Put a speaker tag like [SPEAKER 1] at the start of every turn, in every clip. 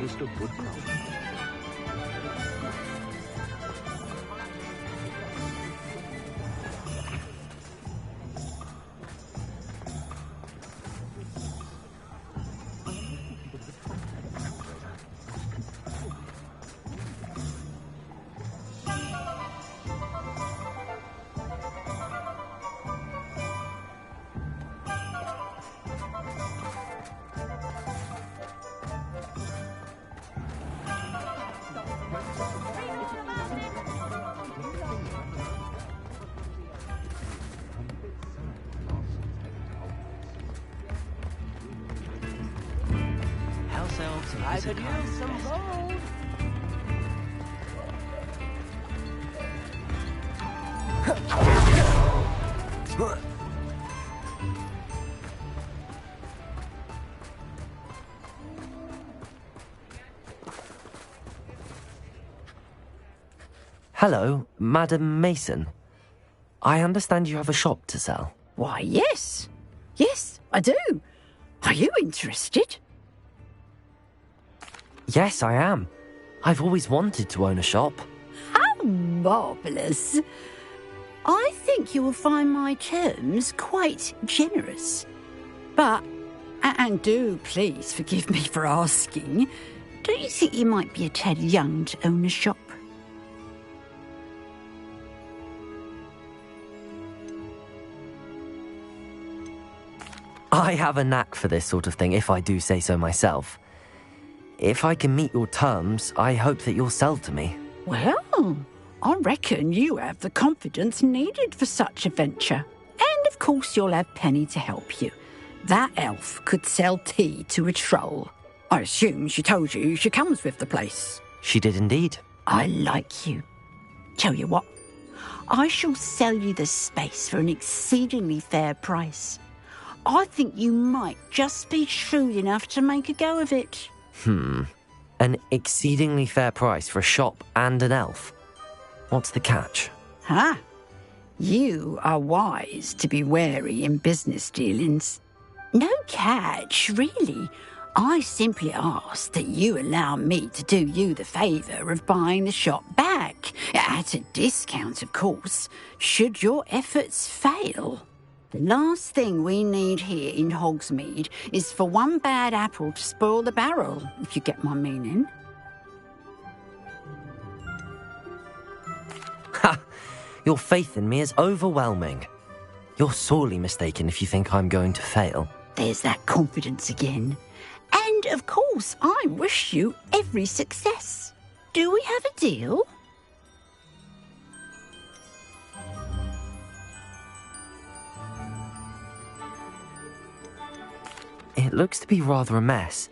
[SPEAKER 1] oldest of woodcraft.
[SPEAKER 2] I could use some gold.
[SPEAKER 3] Hello, Madam Mason. I understand you have a shop to sell.
[SPEAKER 4] Why, yes. Yes, I do. Are you interested?
[SPEAKER 3] Yes, I am. I've always wanted to own a shop.
[SPEAKER 4] How marvellous. I think you will find my terms quite generous. But, and do please forgive me for asking, don't you think you might be a tad young to own a shop?
[SPEAKER 3] I have a knack for this sort of thing, if I do say so myself. If I can meet your terms, I hope that you'll sell to me.
[SPEAKER 4] Well, I reckon you have the confidence needed for such a venture. And of course you'll have Penny to help you. That elf could sell tea to a troll. I assume she told you she comes with the place.
[SPEAKER 3] She did indeed.
[SPEAKER 4] I like you. Tell you what, I shall sell you the space for an exceedingly fair price. I think you might just be shrewd enough to make a go of it.
[SPEAKER 3] An exceedingly fair price for a shop and an elf. What's the catch?
[SPEAKER 4] Huh? You are wise to be wary in business dealings. No catch, really. I simply ask that you allow me to do you the favour of buying the shop back, at a discount, of course, should your efforts fail. The last thing we need here in Hogsmeade is for one bad apple to spoil the barrel, if you get my meaning.
[SPEAKER 3] Ha! Your faith in me is overwhelming. You're sorely mistaken if you think I'm going to fail.
[SPEAKER 4] There's that confidence again. And, of course, I wish you every success. Do we have a deal?
[SPEAKER 3] It looks to be rather a mess.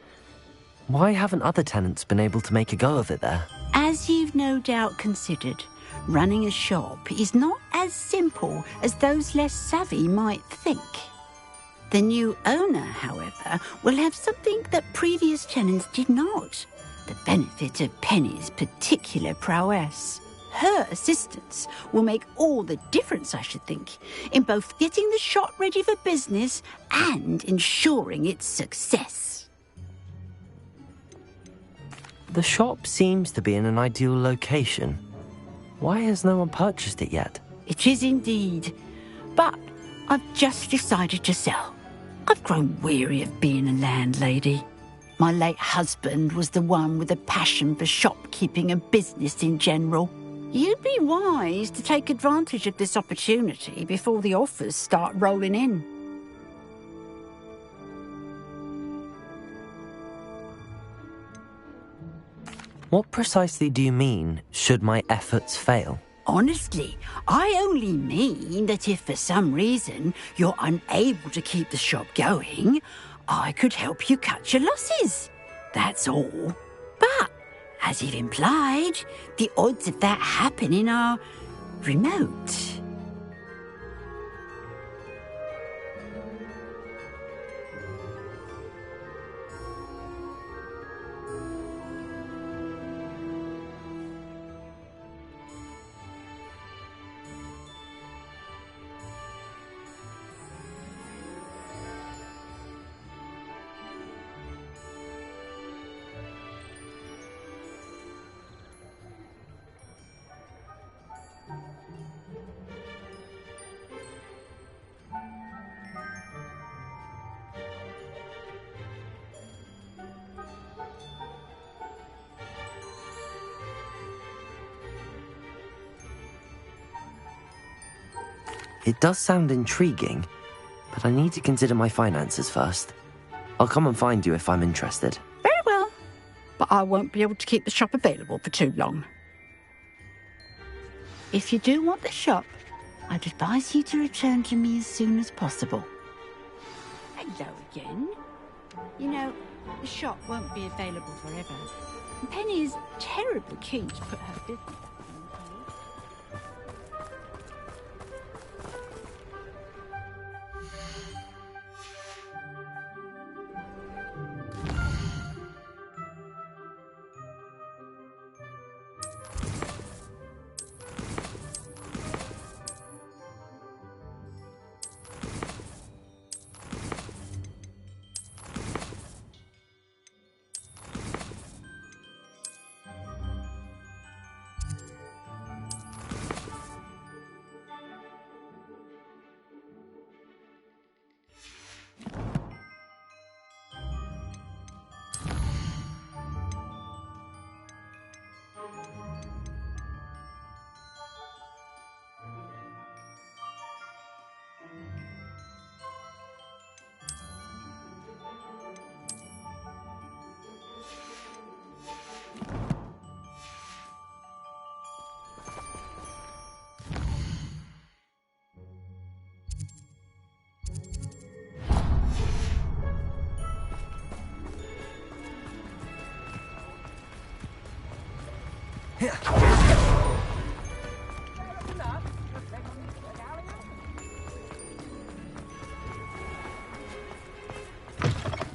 [SPEAKER 3] Why haven't other tenants been able to make a go of it there?
[SPEAKER 4] As you've no doubt considered, running a shop is not as simple as those less savvy might think. The new owner, however, will have something that previous tenants did not. The benefit of Penny's particular prowess. Her assistance will make all the difference, I should think, in both getting the shop ready for business and ensuring its success.
[SPEAKER 3] The shop seems to be in an ideal location. Why has no one purchased it yet?
[SPEAKER 4] It is indeed, but I've just decided to sell. I've grown weary of being a landlady. My late husband was the one with a passion for shopkeeping and business in general. You'd be wise to take advantage of this opportunity before the offers start rolling in.
[SPEAKER 3] What precisely do you mean, should my efforts fail?
[SPEAKER 4] Honestly, I only mean that if for some reason you're unable to keep the shop going, I could help you cut your losses. That's all. But, as you've implied, the odds of that happening are remote.
[SPEAKER 3] It does sound intriguing, but I need to consider my finances first. I'll come and find you if I'm interested.
[SPEAKER 4] Very well, but I won't be able to keep the shop available for too long. If you do want the shop, I'd advise you to return to me as soon as possible. Hello again. You know, the shop won't be available forever. And Penny is terribly keen to put her business on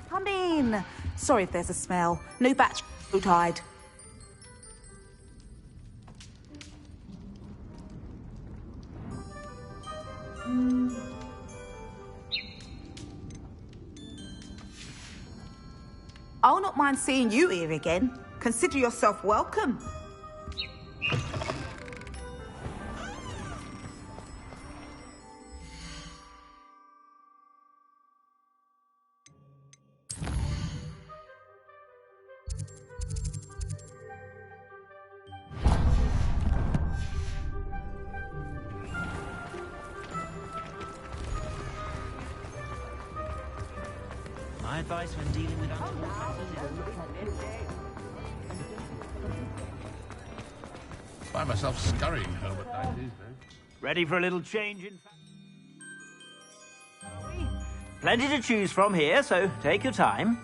[SPEAKER 1] Come in. Sorry if there's a smell. New batch tied. I'll not mind seeing you here again. Consider yourself welcome.
[SPEAKER 2] My advice when dealing with
[SPEAKER 5] Find myself scurrying home at night these days.
[SPEAKER 2] Ready for a little change in... Plenty to choose from here, so take your time.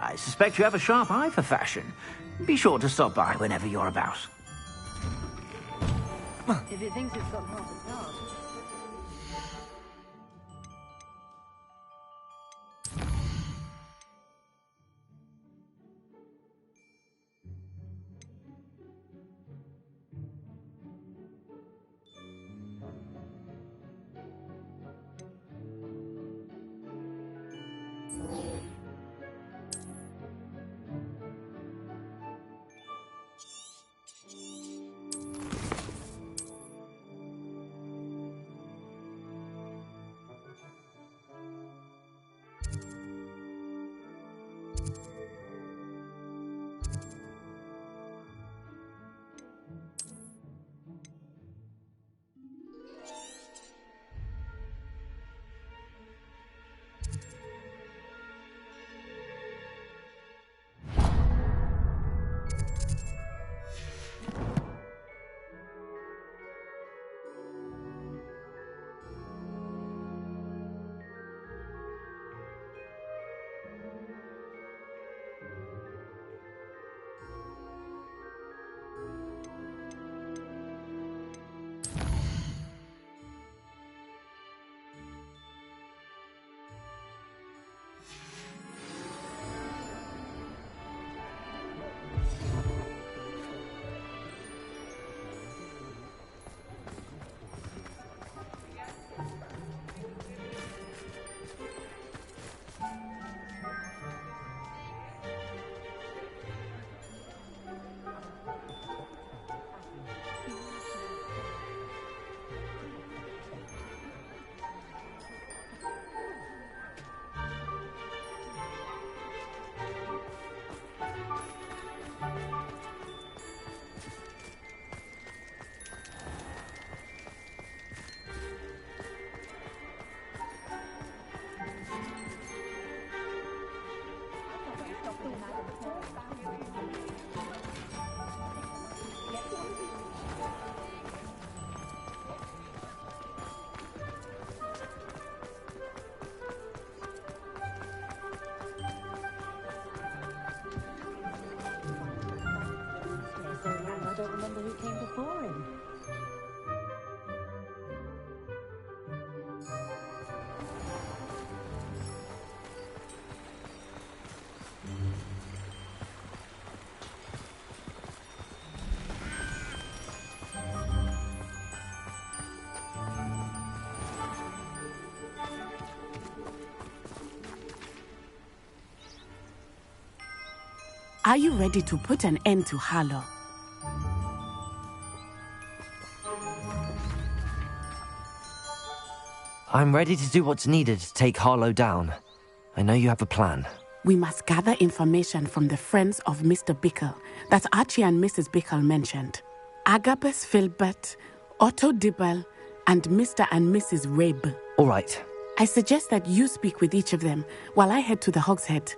[SPEAKER 2] I suspect you have a sharp eye for fashion. Be sure to stop by whenever you're about.
[SPEAKER 6] If it thinks it's got half a card.
[SPEAKER 7] Are you ready to put an end to Harlow?
[SPEAKER 3] I'm ready to do what's needed to take Harlow down. I know you have a plan.
[SPEAKER 7] We must gather information from the friends of Mr. Bickle that Archie and Mrs. Bickle mentioned. Agabus Filbert, Otto Dibble, and Mr. and Mrs. Rabe.
[SPEAKER 3] All right.
[SPEAKER 7] I suggest that you speak with each of them while I head to the Hogshead.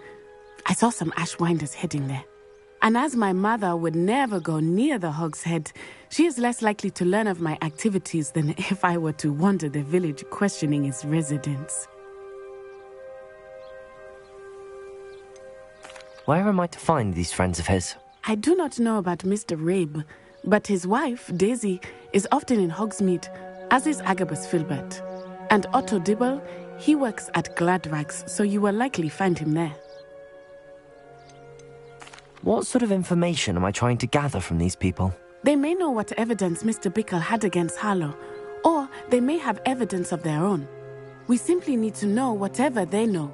[SPEAKER 7] I saw some Ashwinders heading there. And as my mother would never go near the Hogshead, she is less likely to learn of my activities than if I were to wander the village questioning its residents.
[SPEAKER 3] Where am I to find these friends of his?
[SPEAKER 7] I do not know about Mr. Rabe, but his wife, Daisy, is often in Hogsmeade, as is Agabus Filbert. And Otto Dibble, he works at Gladrags, so you will likely find him there.
[SPEAKER 3] What sort of information am I trying to gather from these people?
[SPEAKER 7] They may know what evidence Mr. Bickle had against Harlow, or they may have evidence of their own. We simply need to know whatever they know.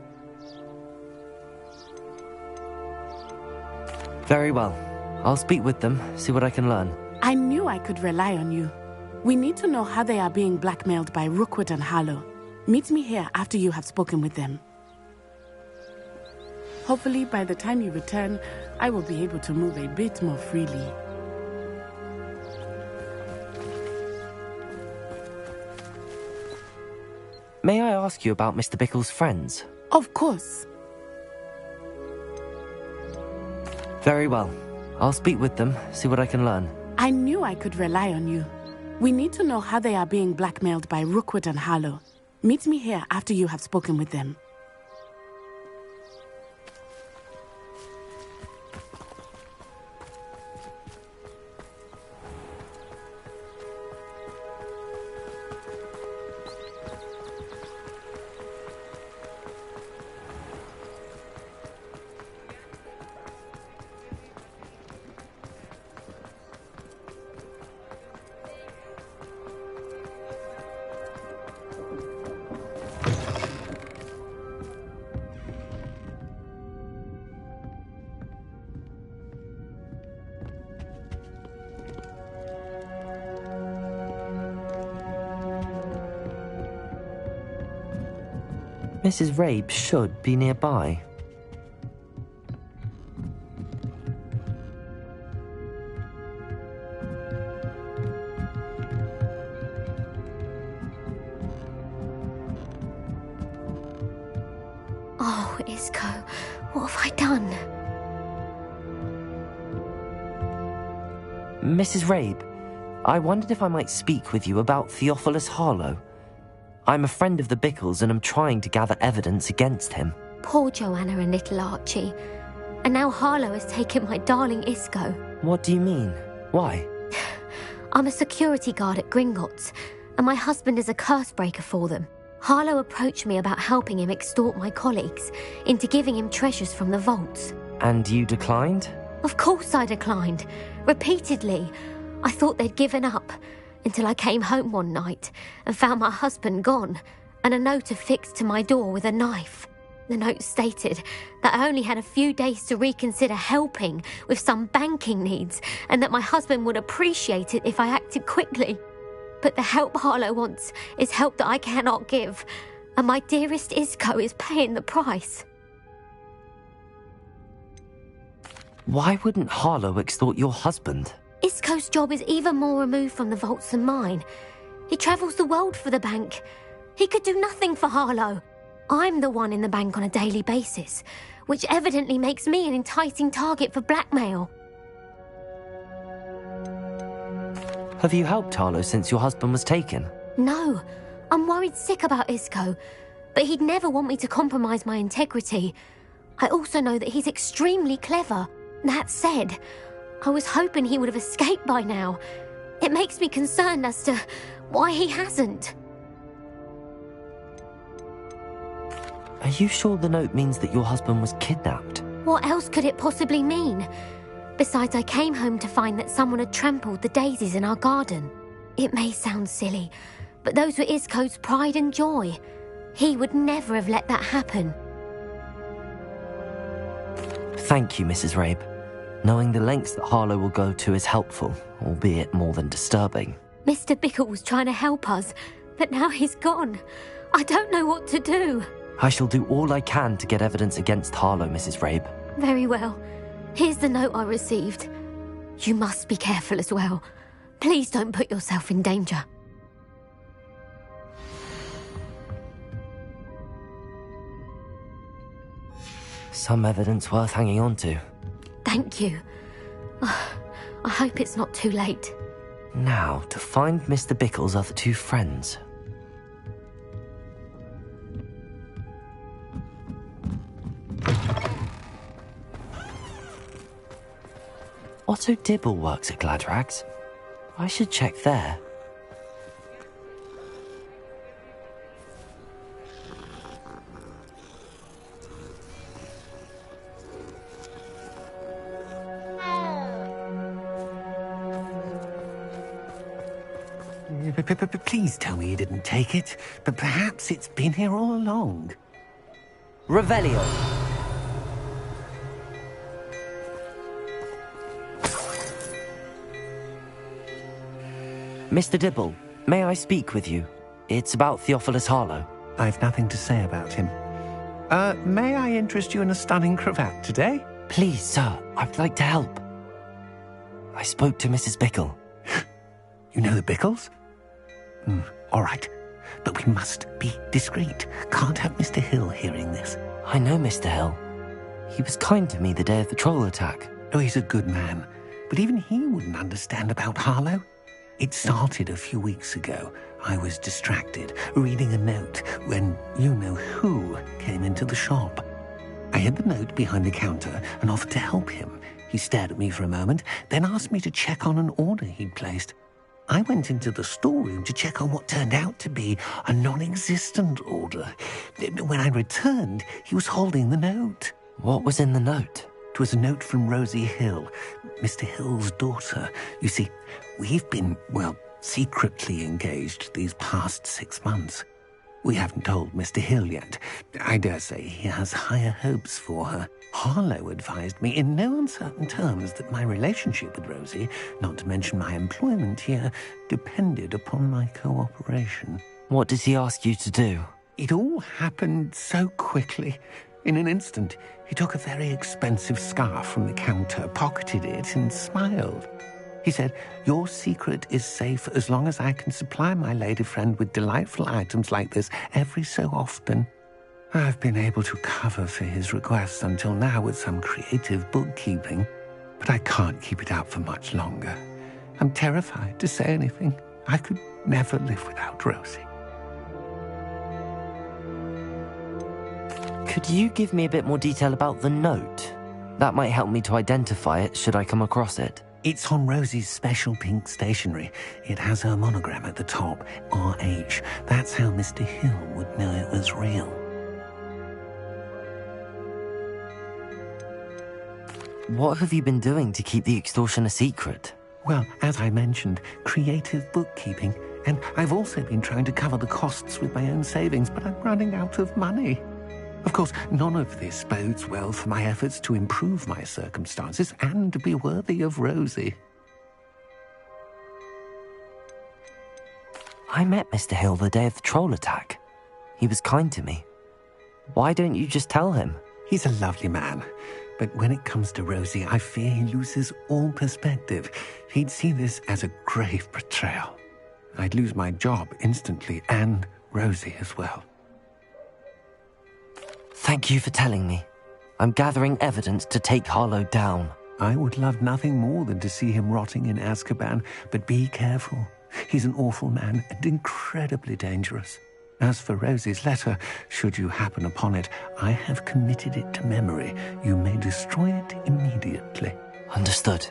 [SPEAKER 3] Very well. I'll speak with them, see what I can learn.
[SPEAKER 7] I knew I could rely on you. We need to know how they are being blackmailed by Rookwood and Harlow. Meet me here after you have spoken with them. Hopefully, by the time you return, I will be able to move a bit more freely.
[SPEAKER 3] May I ask you about Mr. Bickle's friends?
[SPEAKER 7] Of course.
[SPEAKER 3] Very well. I'll speak with them, see what I can learn.
[SPEAKER 7] I knew I could rely on you. We need to know how they are being blackmailed by Rookwood and Harlow. Meet me here after you have spoken with them.
[SPEAKER 3] Mrs. Rabe should be nearby.
[SPEAKER 8] Oh, Isco, what have I done?
[SPEAKER 3] Mrs. Rabe, I wondered if I might speak with you about Theophilus Harlow. I'm a friend of the Bickles and am trying to gather evidence against him.
[SPEAKER 8] Poor Joanna and little Archie. And now Harlow has taken my darling Isco.
[SPEAKER 3] What do you mean? Why?
[SPEAKER 8] I'm a security guard at Gringotts, and my husband is a curse breaker for them. Harlow approached me about helping him extort my colleagues into giving him treasures from the vaults.
[SPEAKER 3] And you declined?
[SPEAKER 8] Of course I declined. Repeatedly. I thought they'd given up, until I came home one night and found my husband gone, and a note affixed to my door with a knife. The note stated that I only had a few days to reconsider helping with some banking needs, and that my husband would appreciate it if I acted quickly. But the help Harlow wants is help that I cannot give, and my dearest Isco is paying the price.
[SPEAKER 3] Why wouldn't Harlow extort your husband?
[SPEAKER 8] Isco's job is even more removed from the vaults than mine. He travels the world for the bank. He could do nothing for Harlow. I'm the one in the bank on a daily basis, which evidently makes me an enticing target for blackmail.
[SPEAKER 3] Have you helped Harlow since your husband was taken?
[SPEAKER 8] No, I'm worried sick about Isco, but he'd never want me to compromise my integrity. I also know that he's extremely clever. That said, I was hoping he would have escaped by now. It makes me concerned as to why he hasn't.
[SPEAKER 3] Are you sure the note means that your husband was kidnapped?
[SPEAKER 8] What else could it possibly mean? Besides, I came home to find that someone had trampled the daisies in our garden. It may sound silly, but those were Isco's pride and joy. He would never have let that happen.
[SPEAKER 3] Thank you, Mrs. Rabe. Knowing the lengths that Harlow will go to is helpful, albeit more than disturbing.
[SPEAKER 8] Mr. Bickle was trying to help us, but now he's gone. I don't know what to do.
[SPEAKER 3] I shall do all I can to get evidence against Harlow, Mrs. Rabe.
[SPEAKER 8] Very well. Here's the note I received. You must be careful as well. Please don't put yourself in danger.
[SPEAKER 3] Some evidence worth hanging on to.
[SPEAKER 8] Thank you. I hope it's not too late.
[SPEAKER 3] Now, to find Mr. Bickle's other two friends. Otto Dibble works at Gladrags. I should check there.
[SPEAKER 9] Please tell me you didn't take it, but perhaps it's been here all along.
[SPEAKER 3] Revelio. Mr. Dibble, may I speak with you? It's about Theophilus Harlow.
[SPEAKER 9] I've nothing to say about him. May I interest you in a stunning cravat today?
[SPEAKER 3] Please, sir, I'd like to help. I spoke to Mrs. Bickle.
[SPEAKER 9] You know the Bickles? All right, but we must be discreet. Can't have Mr. Hill hearing this.
[SPEAKER 3] I know Mr. Hill. He was kind to me the day of the troll attack.
[SPEAKER 9] Oh, he's a good man, but even he wouldn't understand about Harlow. It started a few weeks ago. I was distracted, reading a note, when you-know-who came into the shop. I hid the note behind the counter and offered to help him. He stared at me for a moment, then asked me to check on an order he'd placed. I went into the storeroom to check on what turned out to be a non-existent order. When I returned, he was holding the note.
[SPEAKER 3] What was in the note?
[SPEAKER 9] It was a note from Rosie Hill, Mr. Hill's daughter. You see, we've been, secretly engaged these past 6 months. We haven't told Mr. Hill yet. I dare say he has higher hopes for her. Harlow advised me in no uncertain terms that my relationship with Rosie, not to mention my employment here, depended upon my cooperation.
[SPEAKER 3] What does he ask you to do?
[SPEAKER 9] It all happened so quickly. In an instant, he took a very expensive scarf from the counter, pocketed it, and smiled. He said, "Your secret is safe as long as I can supply my lady friend with delightful items like this every so often." I've been able to cover for his requests until now with some creative bookkeeping, but I can't keep it up for much longer. I'm terrified to say anything. I could never live without Rosie.
[SPEAKER 3] Could you give me a bit more detail about the note? That might help me to identify it should I come across it.
[SPEAKER 9] It's on Rosie's special pink stationery. It has her monogram at the top, RH. That's how Mr. Hill would know it was real.
[SPEAKER 3] What have you been doing to keep the extortion a secret?
[SPEAKER 9] Well, as I mentioned, creative bookkeeping. And I've also been trying to cover the costs with my own savings, but I'm running out of money. Of course, none of this bodes well for my efforts to improve my circumstances and to be worthy of Rosie.
[SPEAKER 3] I met Mr. Hill the day of the troll attack. He was kind to me. Why don't you just tell him?
[SPEAKER 9] He's a lovely man. But when it comes to Rosie, I fear he loses all perspective. He'd see this as a grave betrayal. I'd lose my job instantly, and Rosie as well.
[SPEAKER 3] Thank you for telling me. I'm gathering evidence to take Harlow down.
[SPEAKER 9] I would love nothing more than to see him rotting in Azkaban, but be careful. He's an awful man and incredibly dangerous. As for Rosie's letter, should you happen upon it, I have committed it to memory. You may destroy it immediately.
[SPEAKER 3] Understood.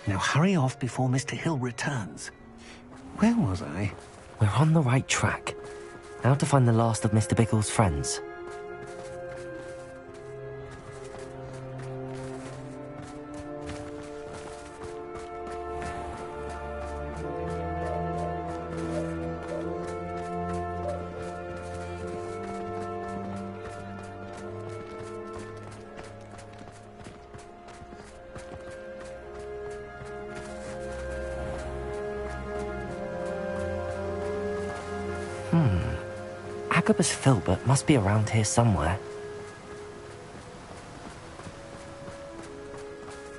[SPEAKER 9] Now hurry off before Mr. Hill returns. Where was I?
[SPEAKER 3] We're on the right track. Now to find the last of Mr. Bickle's friends. Agabus Filbert must be around here somewhere.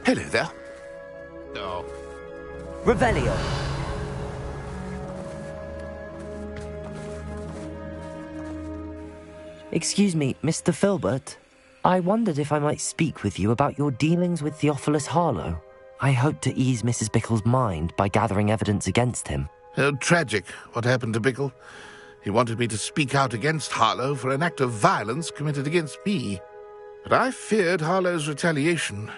[SPEAKER 9] Hello there.
[SPEAKER 5] Oh,
[SPEAKER 3] Revelio! Excuse me, Mr. Filbert. I wondered if I might speak with you about your dealings with Theophilus Harlow. I hope to ease Mrs. Bickle's mind by gathering evidence against him.
[SPEAKER 9] Tragic, what happened to Bickle. He wanted me to speak out against Harlow for an act of violence committed against me. But I feared Harlow's retaliation,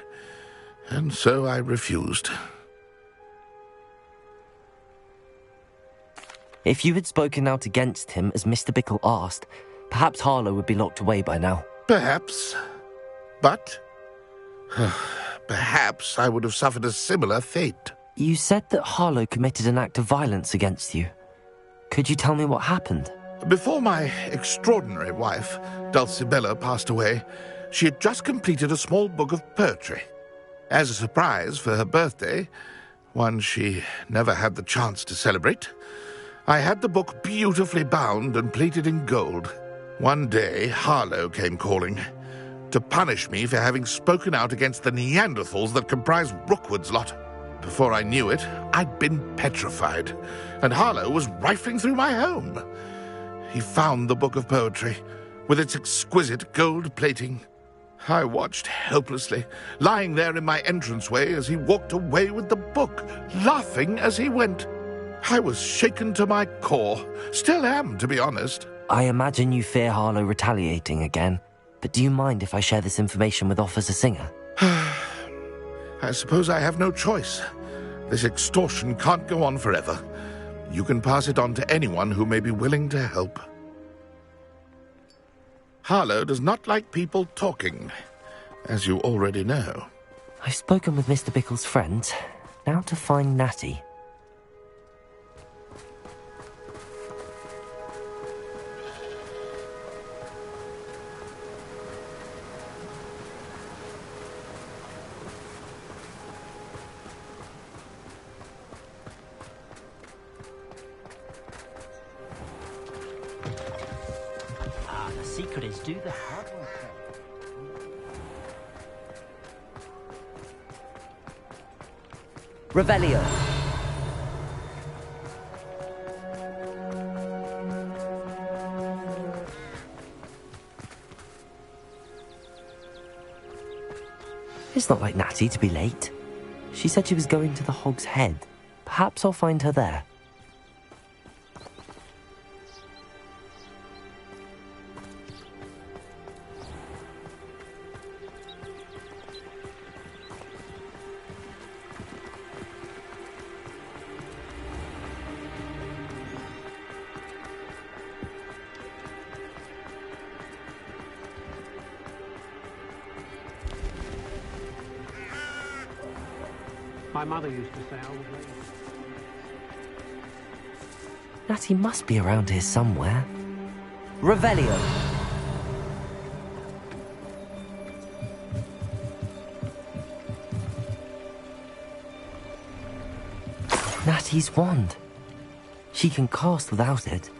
[SPEAKER 9] and so I refused.
[SPEAKER 3] If you had spoken out against him as Mr. Bickle asked, perhaps Harlow would be locked away by now.
[SPEAKER 9] Perhaps. But perhaps I would have suffered a similar fate.
[SPEAKER 3] You said that Harlow committed an act of violence against you. Could you tell me what happened?
[SPEAKER 9] Before my extraordinary wife, Dulcibella, passed away, she had just completed a small book of poetry. As a surprise for her birthday, one she never had the chance to celebrate, I had the book beautifully bound and plated in gold. One day, Harlow came calling to punish me for having spoken out against the Neanderthals that comprise Rookwood's lot. Before I knew it, I'd been petrified, and Harlow was rifling through my home. He found the book of poetry, with its exquisite gold plating. I watched helplessly, lying there in my entranceway as he walked away with the book, laughing as he went. I was shaken to my core. Still am, to be honest.
[SPEAKER 3] I imagine you fear Harlow retaliating again, but do you mind if I share this information with Officer Singer?
[SPEAKER 9] I suppose I have no choice. This extortion can't go on forever. You can pass it on to anyone who may be willing to help. Harlow does not like people talking, as you already know.
[SPEAKER 3] I've spoken with Mr. Bickle's friends. Now to find Natty.
[SPEAKER 2] The secret is do the hard work.
[SPEAKER 3] Revelio. It's not like Natty to be late. She said she was going to the Hog's Head. Perhaps I'll find her there.
[SPEAKER 10] My mother used to say I was late.
[SPEAKER 3] Natty must be around here somewhere. Revelio. Natty's wand. She can cast without it.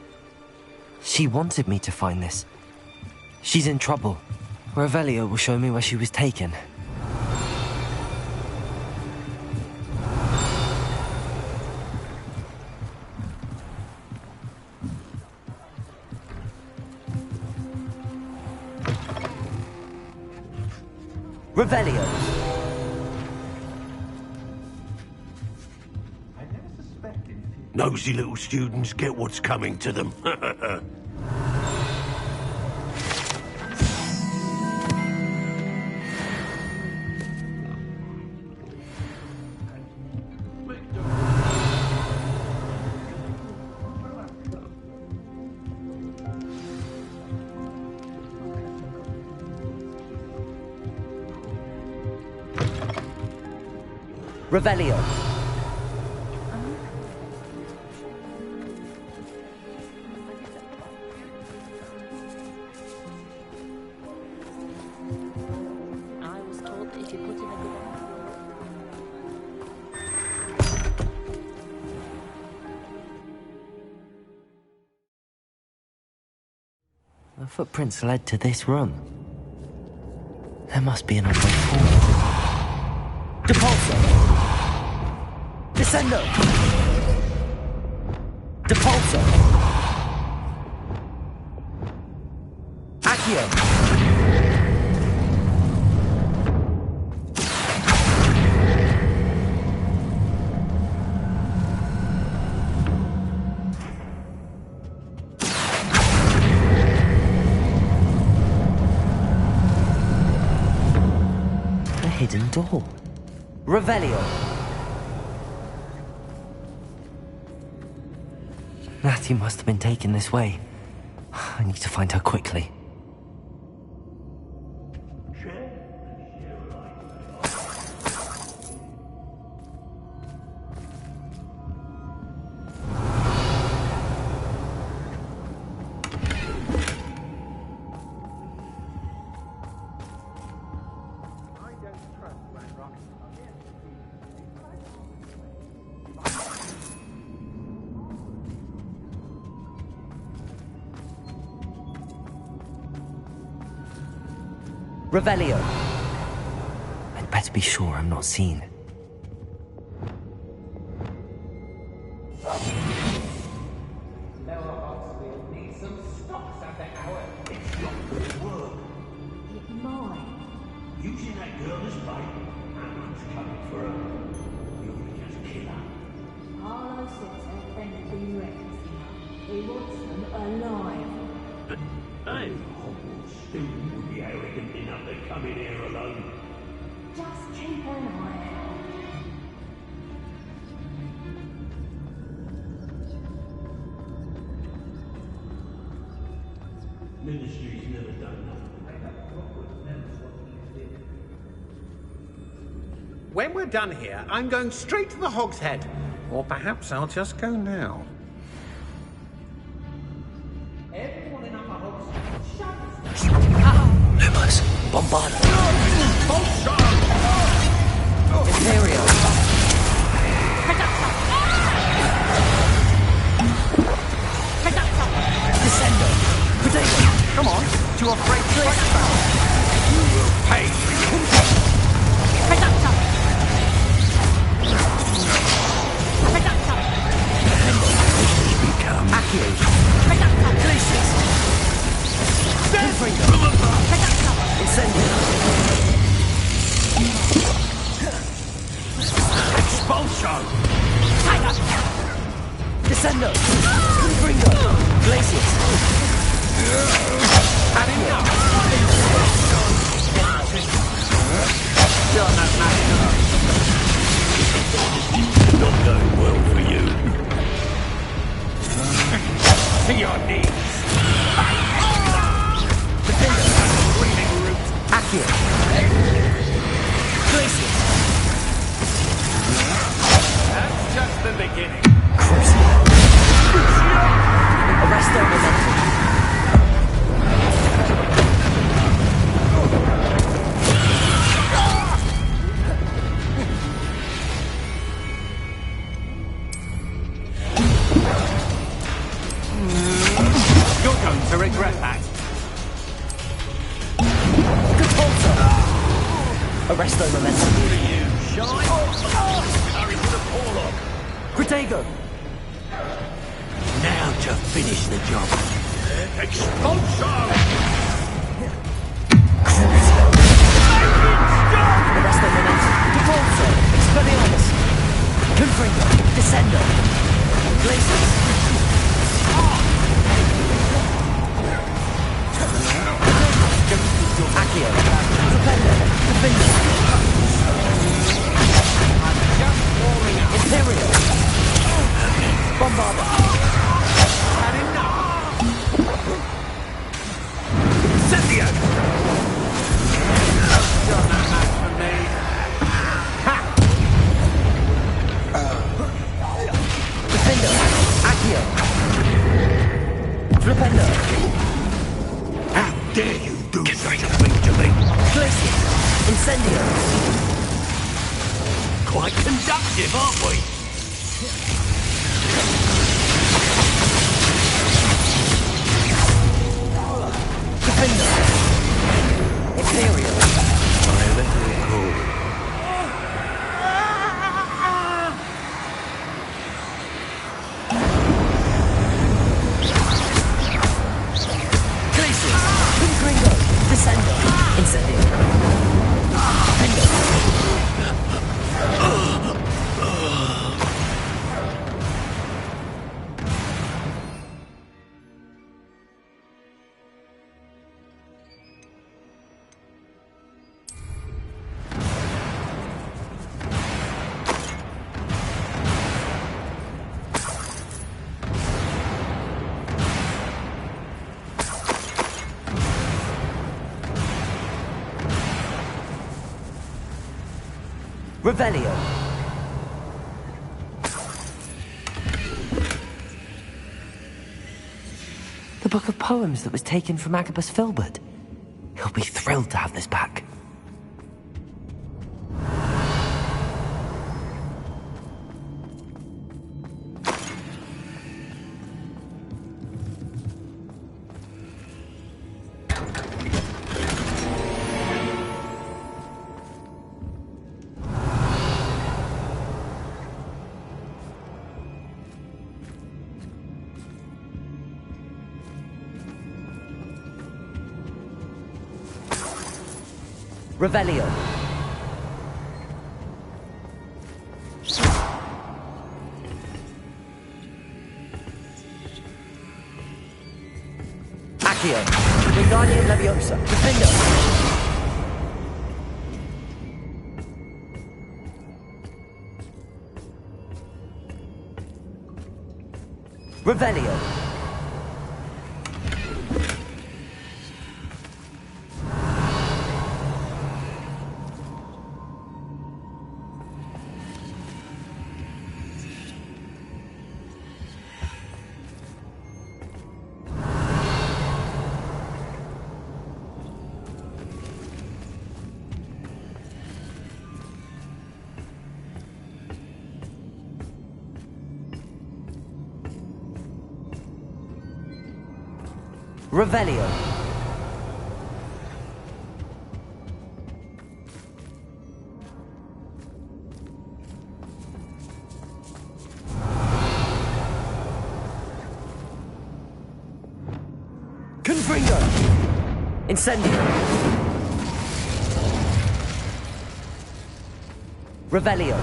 [SPEAKER 3] She wanted me to find this. She's in trouble. Revelio will show me where she was taken. Revelio.
[SPEAKER 10] Nosy little students get what's coming to them.
[SPEAKER 3] Revelio. The footprints led to this room. There must be another way forward. Depulso! Descendo! Depulso! Accio! Hidden door. Revelio. Natty must have been taken this way. I need to find her quickly. Revelio. I'd better be sure I'm not seen.
[SPEAKER 10] Using that girl as bait, and one's coming for her. You'll just kill her.
[SPEAKER 6] Harlow says her friend has been reckless. He wants them alive.
[SPEAKER 10] Hey, Hogwarts student would be arrogant enough to come in here alone.
[SPEAKER 6] Just keep an eye out.
[SPEAKER 10] Ministry's never done nothing.
[SPEAKER 9] When we're done here, I'm going straight to the Hog's Head. Or perhaps I'll just go now. Everyone in Upper Hog's
[SPEAKER 3] Lumos. Bombarda. Imperio. Descendo. Predator. Come on. To a freight place.
[SPEAKER 9] You will pay.
[SPEAKER 3] Accio. Glacius. Confringo. Incendio.
[SPEAKER 10] Expulsion!
[SPEAKER 3] Descendo. Confringo. Glacius.
[SPEAKER 10] Not going well for you. To your knees.
[SPEAKER 3] Defender. Accio. Glacius.
[SPEAKER 10] That's just the beginning.
[SPEAKER 3] Crucio. Arresto Momentum.
[SPEAKER 9] You're going to regret that.
[SPEAKER 3] Arresto Momentum.
[SPEAKER 10] Hurry to the forelock.
[SPEAKER 3] Protego.
[SPEAKER 10] Now to finish the job. Expulsion!
[SPEAKER 3] Arresto Momentum. Depulso. Expelliarmus. Confringo. Descendo. Glacius. Accio. Defender. Defender. Imperio. Bombarda.
[SPEAKER 9] Incendio.
[SPEAKER 3] Defender. Accio. Flipendo.
[SPEAKER 10] How dare you do such a thing to me?
[SPEAKER 3] Glacius. Incendio.
[SPEAKER 10] Quite conductive, aren't we?
[SPEAKER 3] Revelio. The book of poems that was taken from Agabus Filbert. He'll be thrilled to have this back. Revelio. Accio. Wingardium Leviosa. Defender. Revelio. Revelio. Confringo. Incendio. Revelio.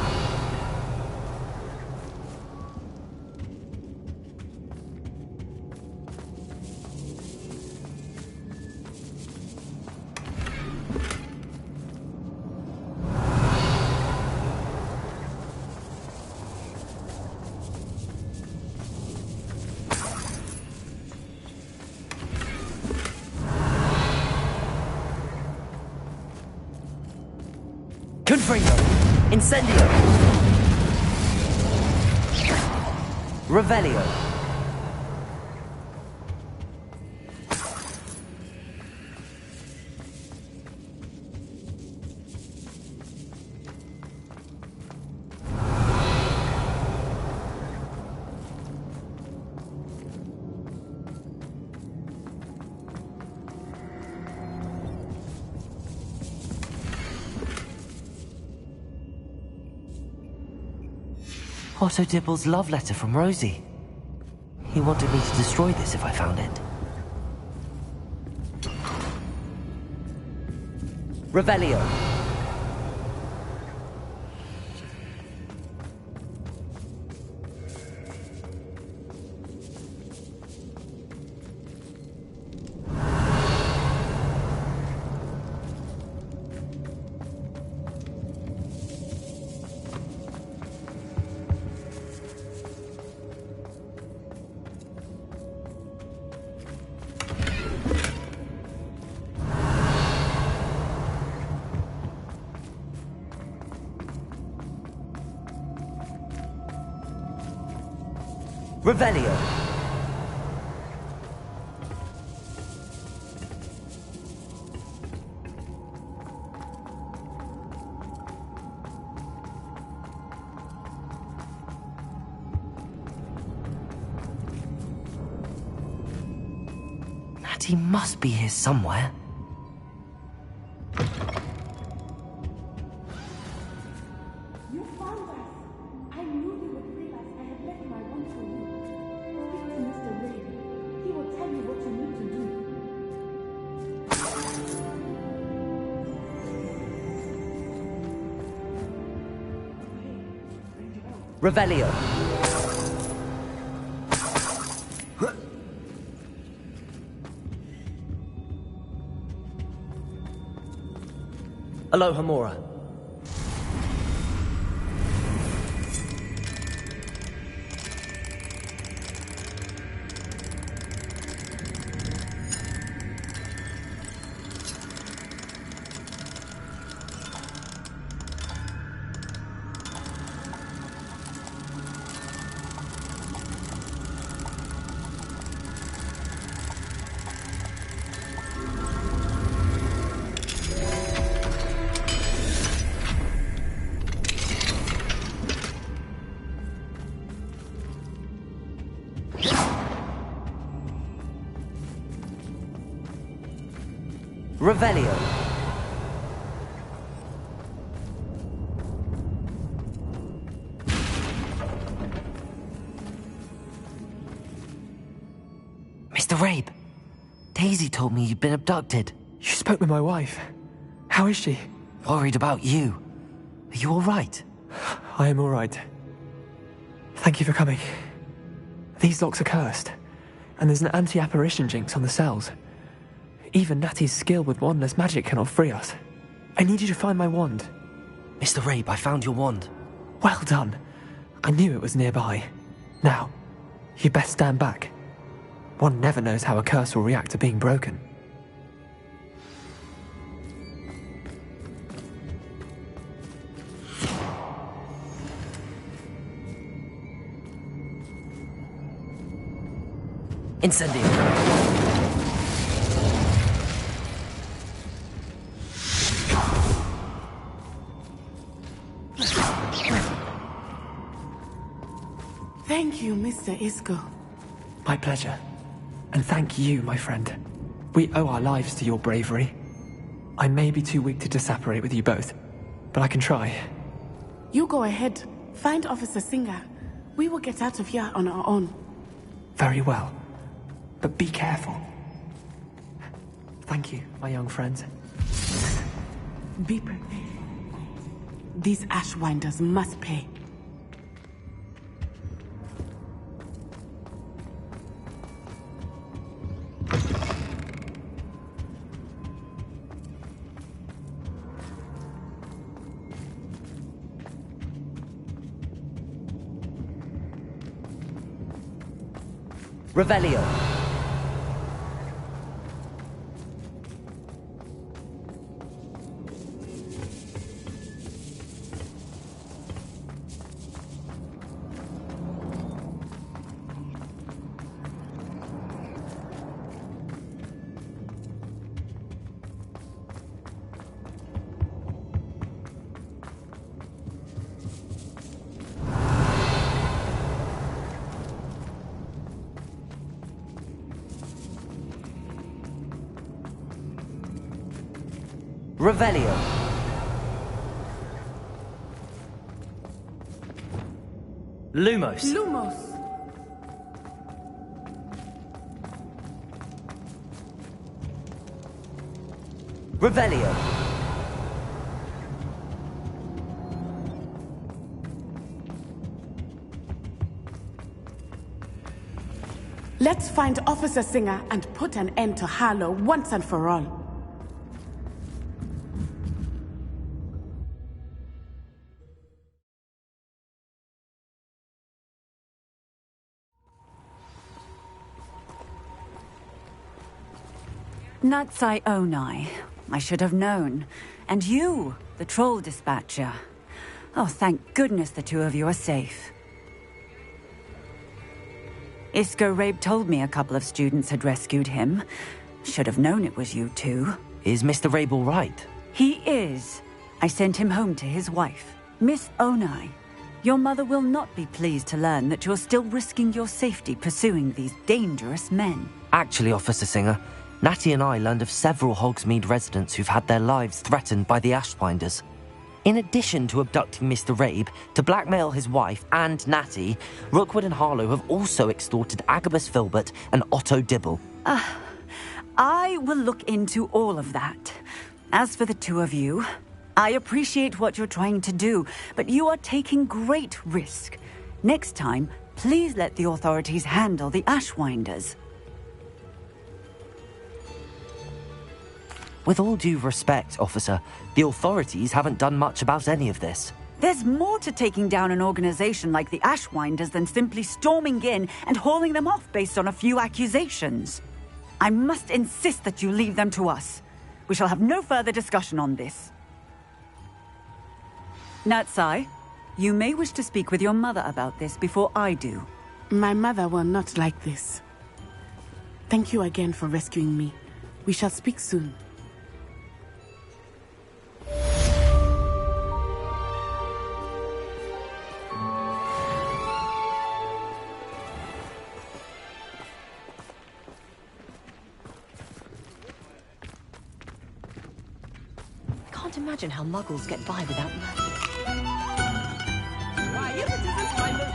[SPEAKER 3] Confringo. Incendio. Revelio. Otto Dibble's love letter from Rosie. He wanted me to destroy this if I found it. Revelio. Revelio. Natty must be here somewhere.
[SPEAKER 6] You found us. I knew you would realize I had left my wand for you. Speak to Mr. Ray. He will tell you what you need to do.
[SPEAKER 3] Revelio. Alohomora. Revelio. Mr. Rabe, Daisy told me you'd been abducted.
[SPEAKER 11] You spoke with my wife. How is she?
[SPEAKER 3] Worried about you. Are you all right?
[SPEAKER 11] I am all right. Thank you for coming. These locks are cursed, and there's an anti-apparition jinx on the cells. Even Natty's skill with wandless magic cannot free us. I need you to find my wand.
[SPEAKER 3] Mr. Rabe, I found your wand.
[SPEAKER 11] Well done. I knew it was nearby. Now, you best stand back. One never knows how a curse will react to being broken.
[SPEAKER 3] Incendio.
[SPEAKER 7] Thank you, Mr. Isco.
[SPEAKER 11] My pleasure. And thank you, my friend. We owe our lives to your bravery. I may be too weak to disapparate with you both, but I can try.
[SPEAKER 7] You go ahead. Find Officer Singer. We will get out of here on our own.
[SPEAKER 11] Very well. But be careful. Thank you, my young friends.
[SPEAKER 7] Be prepared. These Ashwinders must pay.
[SPEAKER 3] Revelio. Revelio. Lumos.
[SPEAKER 7] Lumos.
[SPEAKER 3] Revelio.
[SPEAKER 7] Let's find Officer Singer and put an end to Harlow once and for all.
[SPEAKER 12] Natsai Onai. I should have known. And you, the troll dispatcher. Oh, thank goodness the two of you are safe. Isco Rabe told me a couple of students had rescued him. Should have known it was you two.
[SPEAKER 3] Is Mr. Rabe all right?
[SPEAKER 12] He is. I sent him home to his wife, Miss Onai. Your mother will not be pleased to learn that you're still risking your safety pursuing these dangerous men.
[SPEAKER 3] Actually, Officer Singer, Natty and I learned of several Hogsmeade residents who've had their lives threatened by the Ashwinders. In addition to abducting Mr. Rabe to blackmail his wife and Natty, Rookwood and Harlow have also extorted Agabus Filbert and Otto Dibble.
[SPEAKER 12] I will look into all of that. As for the two of you, I appreciate what you're trying to do, but you are taking great risk. Next time, please let the authorities handle the Ashwinders.
[SPEAKER 3] With all due respect, officer, the authorities haven't done much about any of this.
[SPEAKER 12] There's more to taking down an organization like the Ashwinders than simply storming in and hauling them off based on a few accusations. I must insist that you leave them to us. We shall have no further discussion on this. Natsai, you may wish to speak with your mother about this before I do.
[SPEAKER 7] My mother will not like this. Thank you again for rescuing me. We shall speak soon.
[SPEAKER 13] imagine how muggles get by without magic.
[SPEAKER 2] Why, if it isn't my little...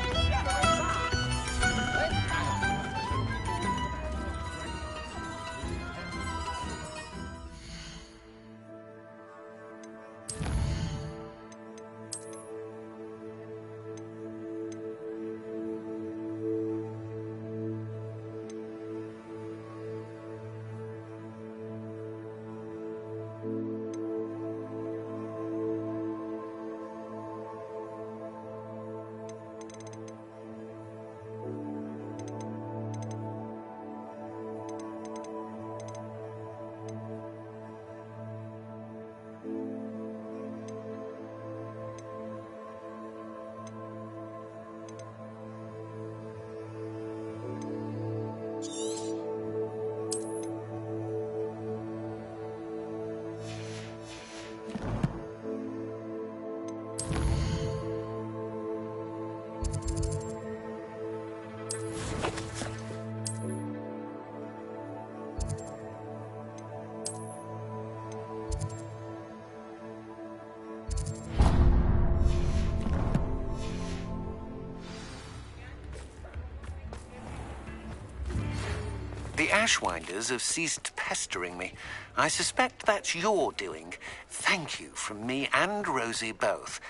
[SPEAKER 9] The Ashwinders have ceased pestering me. I suspect that's your doing. Thank you from me and Rosie both.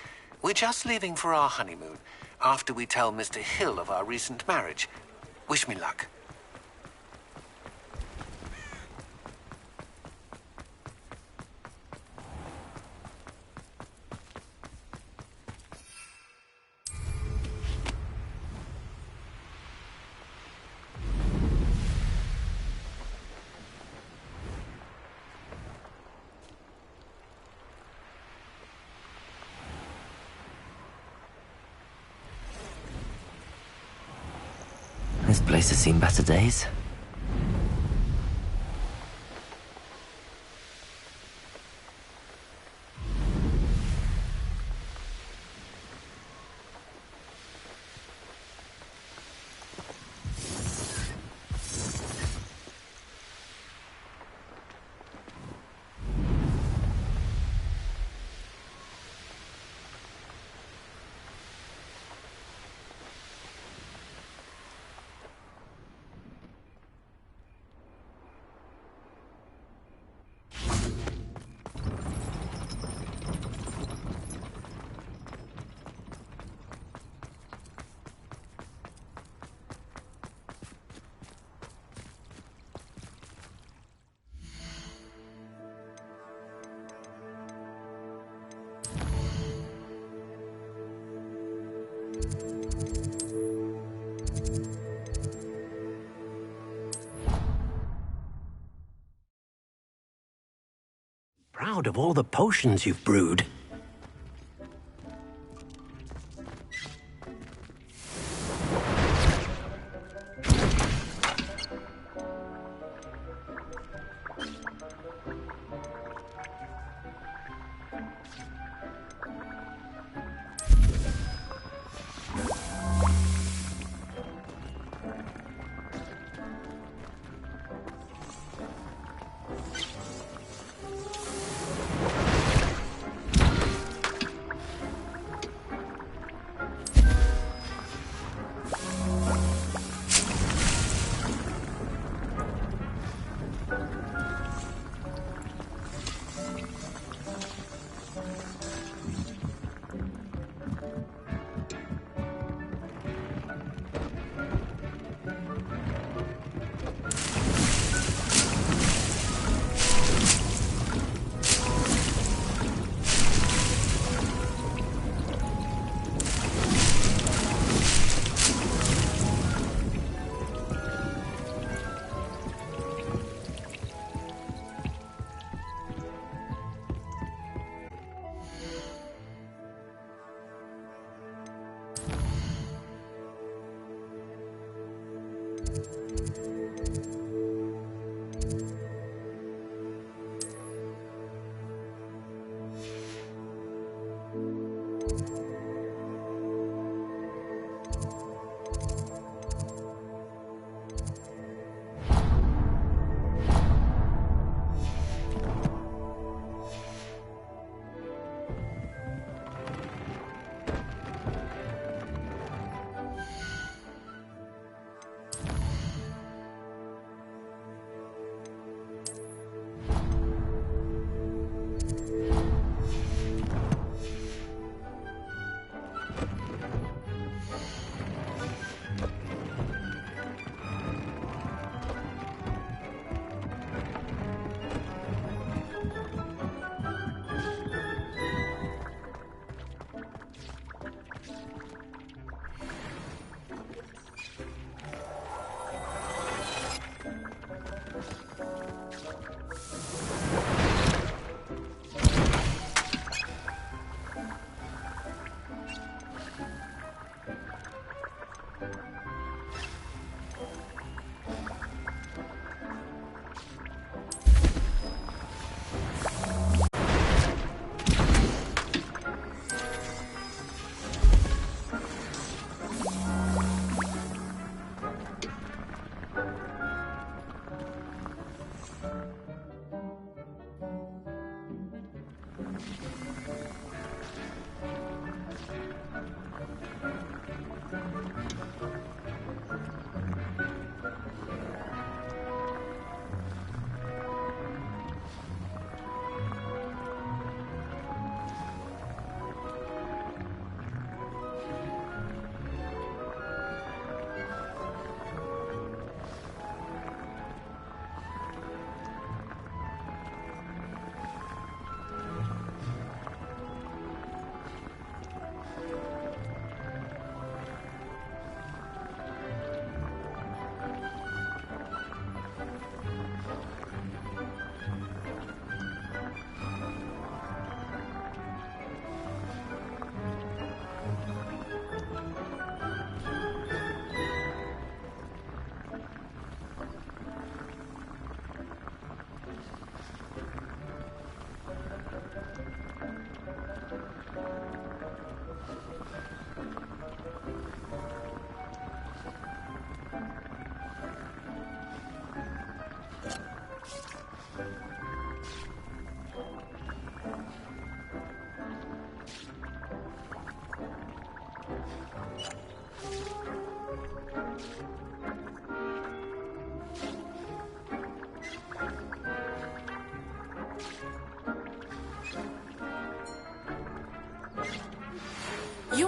[SPEAKER 9] We're just leaving for our honeymoon, after we tell Mr. Hill of our recent marriage. Wish me luck.
[SPEAKER 3] This place has seen better days.
[SPEAKER 10] Proud of all the potions you've brewed.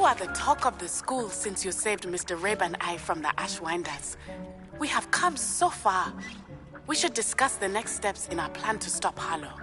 [SPEAKER 7] You are the talk of the school since you saved Mr. Rabe and I from the Ashwinders. We have come so far. We should discuss the next steps in our plan to stop Harlow.